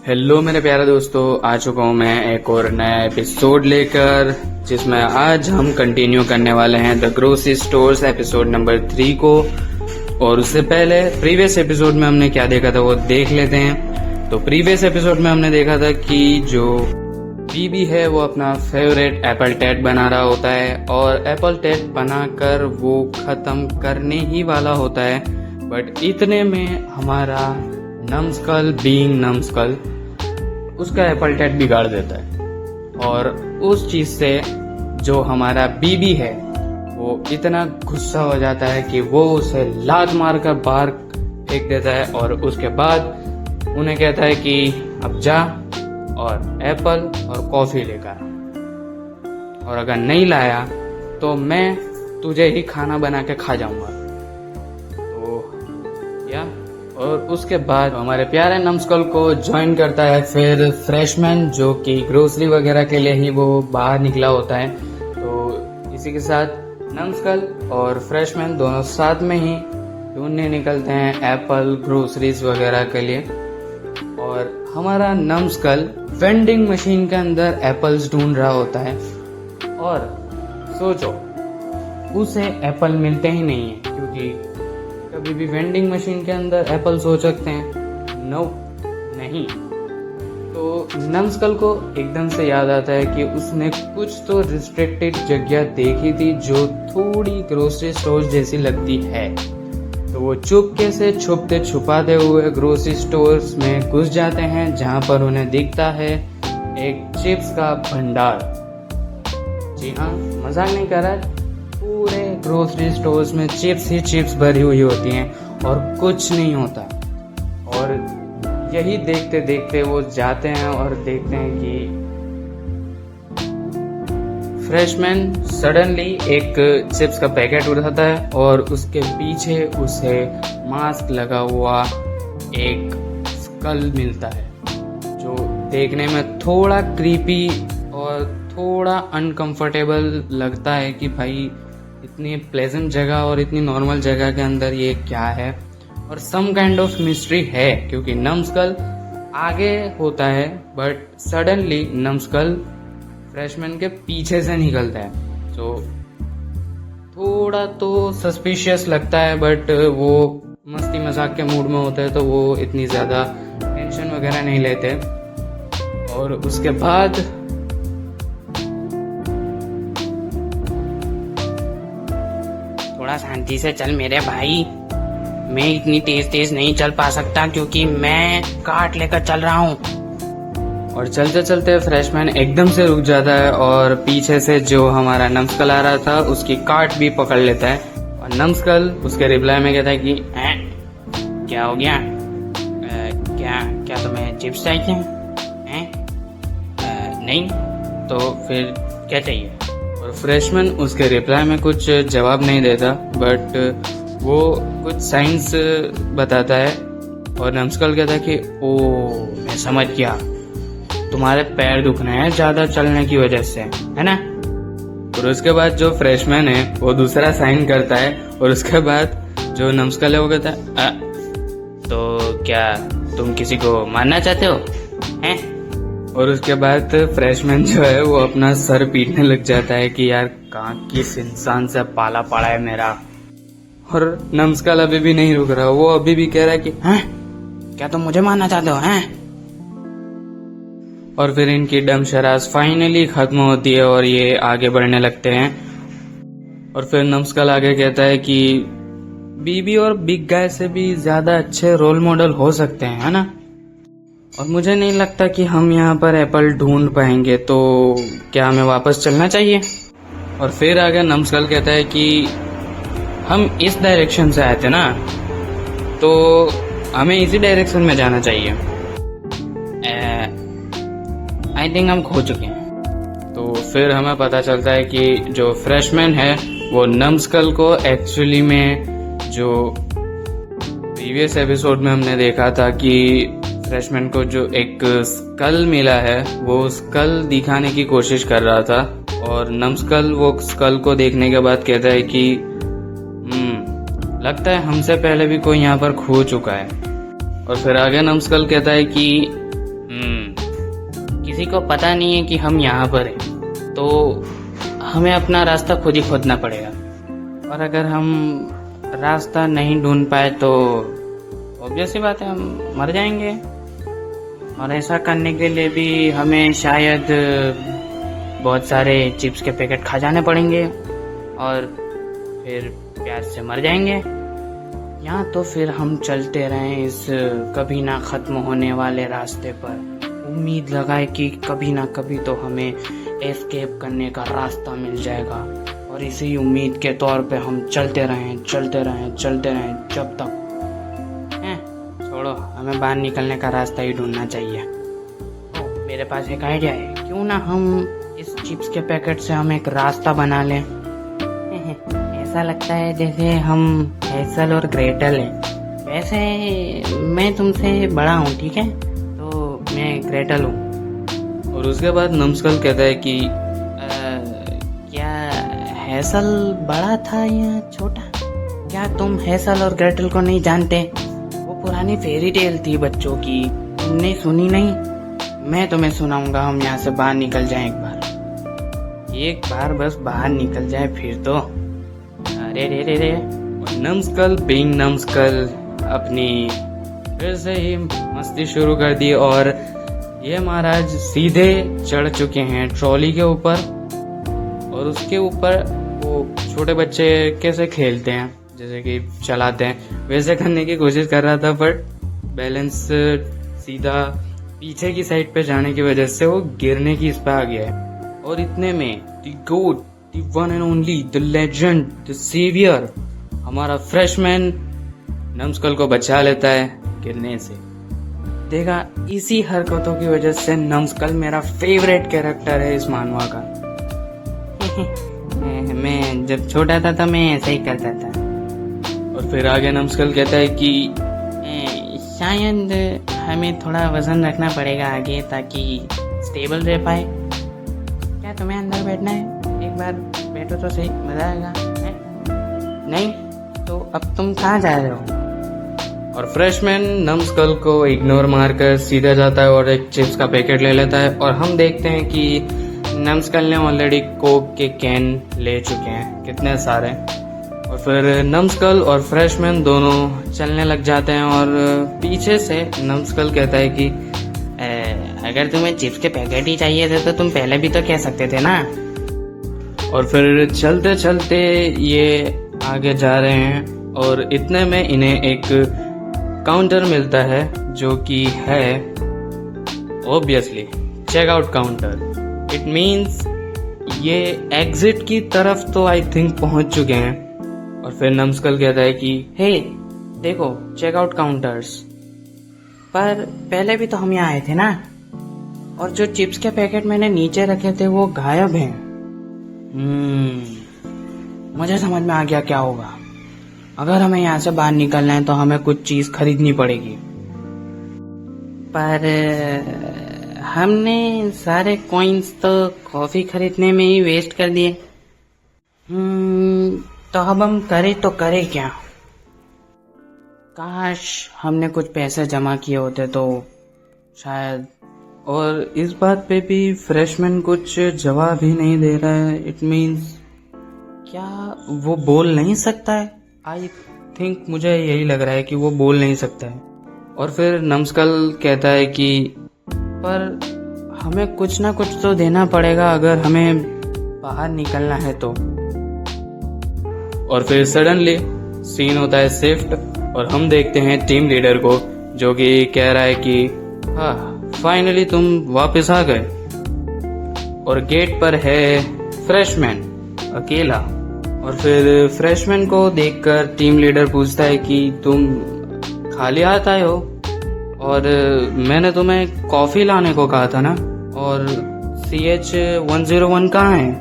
Hello मेरे प्यारे दोस्तों, आ चुका हूँ मैं एक और नया एपिसोड लेकर, जिसमें आज हम कंटिन्यू करने वाले हैं the grocery stores episode number 3 को। और उससे पहले प्रीवियस एपिसोड में हमने क्या देखा था वो देख लेते हैं। तो प्रीवियस एपिसोड में हमने देखा था कि जो बीबी है वो अपना फेवरेट एप्पल टेट बना रहा होता है और एप्पल टेट बनाकर वो खत्म करने ही वाला होता है। बट इतने में हमारा नमस्कल बीइंग नमस्कल उसका एप्पल टेट बिगाड़ देता है और उस चीज से जो हमारा बीबी है वो इतना गुस्सा हो जाता है कि वो उसे लात मारकर बाहर फेंक देता है और उसके बाद उन्हें कहता है कि अब जा और एप्पल और कॉफी लेकर, और अगर नहीं लाया तो मैं तुझे ही खाना बना के खा जाऊंगा। तो या और उसके बाद हमारे प्यारे नमस्कल को ज्वाइन करता है फिर फ्रेशमैन, जो कि ग्रोसरी वगैरह के लिए ही वो बाहर निकला होता है। तो इसी के साथ नमस्कल और फ्रेशमैन दोनों साथ में ही ढूंढने निकलते हैं एप्पल ग्रोसरीज वगैरह के लिए। और हमारा नमस्कल वेंडिंग मशीन के अंदर एप्पल्स ढूंढ रहा होता है और सोचो उसे एप्पल मिलते ही नहीं है, क्योंकि कभी भी वेंडिंग मशीन के अंदर एप्पल्स हो सकते हैं? नो, नहीं। तो नमस्कल को एकदम से याद आता है कि उसने कुछ तो रिस्ट्रिक्टेड जगह देखी थी जो थोड़ी ग्रोसरी स्टोर जैसी लगती है। तो वो चुपके से छुपते छुपाते हुए ग्रोसरी स्टोर्स में घुस जाते हैं, जहां पर उन्हें दिखता है एक चिप्स का भंडार। जी हाँ, मजाक नहीं कर रहा, पूरे ग्रोसरी स्टोर्स में चिप्स ही चिप्स भरी हुई होती हैं और कुछ नहीं होता। और यही देखते देखते वो जाते हैं और देखते हैं कि फ्रेशमैन सडनली एक चिप्स का पैकेट उठाता है और उसके पीछे उसे मास्क लगा हुआ एक स्कल मिलता है, जो देखने में थोड़ा क्रीपी और थोड़ा अनकंफर्टेबल लगता है कि भाई इतनी प्लेजेंट जगह और इतनी नॉर्मल जगह के अंदर ये क्या है। और सम काइंड ऑफ मिस्ट्री है, क्योंकि नमस्कल आगे होता है बट सडनली नमस्कल फ्रेशमैन के पीछे से निकलता है। तो थोड़ा तो सस्पिशियस लगता है, बट वो मस्ती मजाक के मूड में होते हैं तो वो इतनी ज़्यादा टेंशन वगैरह नहीं लेते। और उसके बाद थोड़ा शांति से चल मेरे भाई, मैं इतनी तेज तेज नहीं चल पा सकता क्योंकि मैं काट लेकर चल रहा हूँ। और चलते चलते फ्रेशमैन एकदम से रुक जाता है और पीछे से जो हमारा नमस्कल आ रहा था उसकी कार्ट भी पकड़ लेता है। और नमस्कल उसके रिप्लाई में कहता है कि क्या हो गया? क्या तुम्हें चिप्स चाहिए? नहीं तो फिर क्या चाहिए? और फ्रेशमैन उसके रिप्लाई में कुछ जवाब नहीं देता, बट वो कुछ साइंस बताता है। और नमस्कल कहता है कि ओ मैं समझ गया, तुम्हारे पैर दुख रहे हैं ज्यादा चलने की वजह से, है ना? और उसके बाद जो फ्रेशमैन है वो दूसरा साइन करता है और उसके बाद जो नमस्कल है वो कहता है तो क्या तुम किसी को मारना चाहते हो? हैं? और उसके बाद फ्रेशमैन जो है वो अपना सर पीटने लग जाता है कि यार कहाँ किस इंसान से पाला पड़ा है मेरा। और नमस्कल अभी भी नहीं रुक रहा, वो अभी भी कह रहा है कि क्या तुम मुझे मारना चाहते हो? हैं? और फिर इनकी डम शराज फाइनली खत्म होती है और ये आगे बढ़ने लगते हैं। और फिर नमस्कल आगे कहता है कि बीबी और बिग गाय से भी ज्यादा अच्छे रोल मॉडल हो सकते हैं, है ना? और मुझे नहीं लगता कि हम यहाँ पर एप्पल ढूंढ पाएंगे, तो क्या हमें वापस चलना चाहिए? और फिर आगे नमस्कल कहता है कि हम इस डायरेक्शन से आए थे ना, तो हमें इसी डायरेक्शन में जाना चाहिए। आई थिंक हम खो चुके हैं। तो फिर हमें पता चलता है कि जो फ्रेशमैन है वो नमस्कल को एक्चुअली में जो प्रीवियस एपिसोड में हमने देखा था कि फ्रेशमैन को जो एक स्कल मिला है वो स्कल दिखाने की कोशिश कर रहा था। और नमस्कल वो स्कल को देखने के बाद कहता है कि लगता है हमसे पहले भी कोई यहाँ पर खो चुका है। और फिर आगे नमस्कल कहता है कि किसी को पता नहीं है कि हम यहाँ पर हैं, तो हमें अपना रास्ता खुद ही खोजना पड़ेगा। और अगर हम रास्ता नहीं ढूंढ पाए तो ऑब्वियस सी बात है, हम मर जाएंगे। और ऐसा करने के लिए भी हमें शायद बहुत सारे चिप्स के पैकेट खा जाने पड़ेंगे और फिर प्यास से मर जाएंगे। या तो फिर हम चलते रहें इस कभी ना ख़त्म होने वाले रास्ते पर, उम्मीद लगाए कि कभी ना कभी तो हमें एस्केप करने का रास्ता मिल जाएगा। और इसी उम्मीद के तौर पे हम चलते रहें जब तक छोड़ो, हमें बाहर निकलने का रास्ता ही ढूंढना चाहिए। मेरे पास एक आइडिया है, क्यों ना हम इस चिप्स के पैकेट से हम एक रास्ता बना लें। ऐसा लगता है जैसे हम हैसल और ग्रेटल हैं। वैसे मैं तुमसे बड़ा हूँ, ठीक है, तो मैं ग्रेटल हूँ। और उसके बाद नम्सकल कहता है कि क्या हैसल बड़ा था या छोटा? क्या तुम हैसल और ग्रेटल को नहीं जानते? वो पुरानी फेरी टेल थी बच्चों की, तुमने सुनी नहीं? मैं तुम्हें सुनाऊंगा। हम यहाँ से बाहर निकल जाएं एक बार बस बाहर निकल जाए फिर तो। अरे रे रे रे। नम्सकल बीइंग नम्सकल अपनी फिर से ही मस्ती शुरू कर दी और ये महाराज सीधे चढ़ चुके हैं ट्रॉली के ऊपर। और उसके ऊपर वो छोटे बच्चे कैसे खेलते हैं, जैसे कि चलाते हैं, वैसे करने की कोशिश कर रहा था, बट बैलेंस सीधा पीछे की साइड पे जाने की वजह से वो गिरने की इस पे आ गया है। और इतने में the GOAT, the one and only, the legend, the saviour, हमारा फ्रेशमैन नम्सकल को बचा लेता है गिरने से। देखा, इसी हरकतों की वजह से नम्सकल मेरा फेवरेट कैरेक्टर है इस मानवा का। मैं जब छोटा था तो मैं ऐसा ही करता था। और फिर आगे नम्सकल कहता है कि शायद हमें थोड़ा वजन रखना पड़ेगा आगे, ताकि स्टेबल रह पाए। क्या तुम्हें अंदर बैठना है? एक बार बैठो तो सही, मजा आएगा। नहीं तो अब तुम कहाँ जा रहे हो? और फ्रेशमैन नम्सकल को इग्नोर मारकर सीधा जाता है और एक चिप्स का पैकेट ले लेता है। और हम देखते हैं कि नम्सकल ने ऑलरेडी कोक के कैन ले चुके हैं, कितने सारे। और फिर नम्सकल और फ्रेशमैन दोनों चलने लग जाते हैं। और पीछे से नम्सकल कहता है कि अगर तुम्हें चिप्स के पैकेट ही चाहिए थे तो तुम पहले भी तो कह सकते थे ना। और फिर चलते चलते ये आगे जा रहे हैं और इतने में इन्हें एक काउंटर मिलता है जो कि है obviously checkout counter. It means ये एग्जिट की तरफ तो आई थिंक पहुंच चुके हैं। और फिर नम्सकल कहता है कि हे देखो चेकआउट काउंटर्स, पर पहले भी तो हम यहाँ आए थे ना, और जो चिप्स के पैकेट मैंने नीचे रखे थे वो गायब हैं। मुझे समझ में आ गया क्या होगा। अगर हमें यहाँ से बाहर निकलना है तो हमें कुछ चीज खरीदनी पड़ेगी। पर हमने सारे कॉइन्स तो कॉफी खरीदने में ही वेस्ट कर दिए। तो अब हम करें तो करें क्या? काश हमने कुछ पैसे जमा किए होते तो शायद। और इस बात पे भी फ्रेशमैन कुछ जवाब ही नहीं दे रहा है। इट मीन्स क्या वो बोल नहीं सकता है? आई थिंक मुझे यही लग रहा है कि वो बोल नहीं सकता है। और फिर नम्सकल कहता है कि पर हमें कुछ ना कुछ तो देना पड़ेगा अगर हमें बाहर निकलना है तो। और फिर सडनली सीन होता है शिफ्ट और हम देखते हैं टीम लीडर को, जो कि कह रहा है कि हाँ फाइनली तुम वापस आ गए। और गेट पर है फ्रेशमैन अकेला। और फिर फ्रेशमैन को देखकर टीम लीडर पूछता है कि तुम खाली हाथ आए हो, और मैंने तुम्हें कॉफी लाने को कहा था ना, और CH-101 कहाँ है?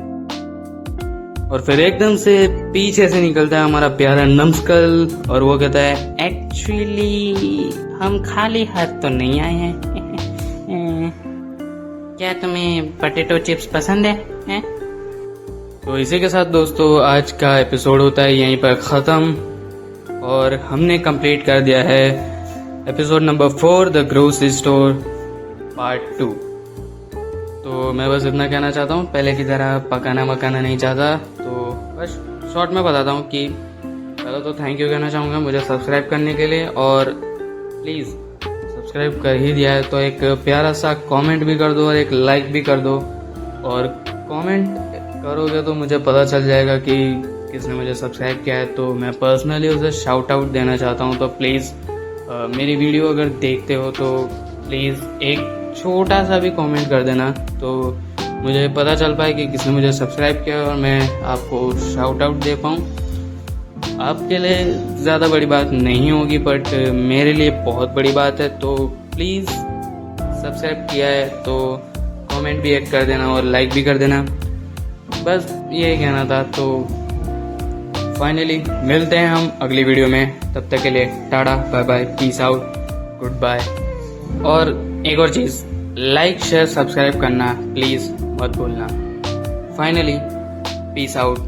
और फिर एकदम से पीछे से निकलता है हमारा प्यारा नम्सकल और वो कहता है एक्चुअली हम खाली हाथ तो नहीं आए हैं। क्या तुम्हें पोटैटो चिप्स पसंद है? तो इसी के साथ दोस्तों आज का एपिसोड होता है यहीं पर ख़त्म। और हमने कंप्लीट कर दिया है episode number 4 the grocery store. Part 2। तो मैं बस इतना कहना चाहता हूँ, पहले की तरह पकाना मकाना नहीं चाहता। तो बस शॉर्ट में बताता हूँ कि पहले तो थैंक यू कहना चाहूँगा मुझे सब्सक्राइब करने के लिए, और प्लीज़ सब्सक्राइब कर ही दिया है तो एक प्यारा सा कमेंट भी कर दो और एक लाइक भी कर दो। और कमेंट करोगे तो मुझे पता चल जाएगा कि किसने मुझे सब्सक्राइब किया है, तो मैं पर्सनली उसे शाउट आउट देना चाहता हूँ। तो प्लीज़ मेरी वीडियो अगर देखते हो तो प्लीज़ एक छोटा सा भी कमेंट कर देना, तो मुझे पता चल पाए कि किसने मुझे सब्सक्राइब किया और मैं आपको शाउट आउट दे पाऊँ। आपके लिए ज़्यादा बड़ी बात नहीं होगी, बट मेरे लिए बहुत बड़ी बात है। तो प्लीज़ सब्सक्राइब किया है तो कमेंट भी एक कर देना और लाइक भी कर देना, बस यही कहना था। तो फाइनली मिलते हैं हम अगली वीडियो में, तब तक के लिए tata bye bye, peace out, goodbye. और एक और चीज़, लाइक शेयर सब्सक्राइब करना प्लीज़ मत भूलना। Finally peace out.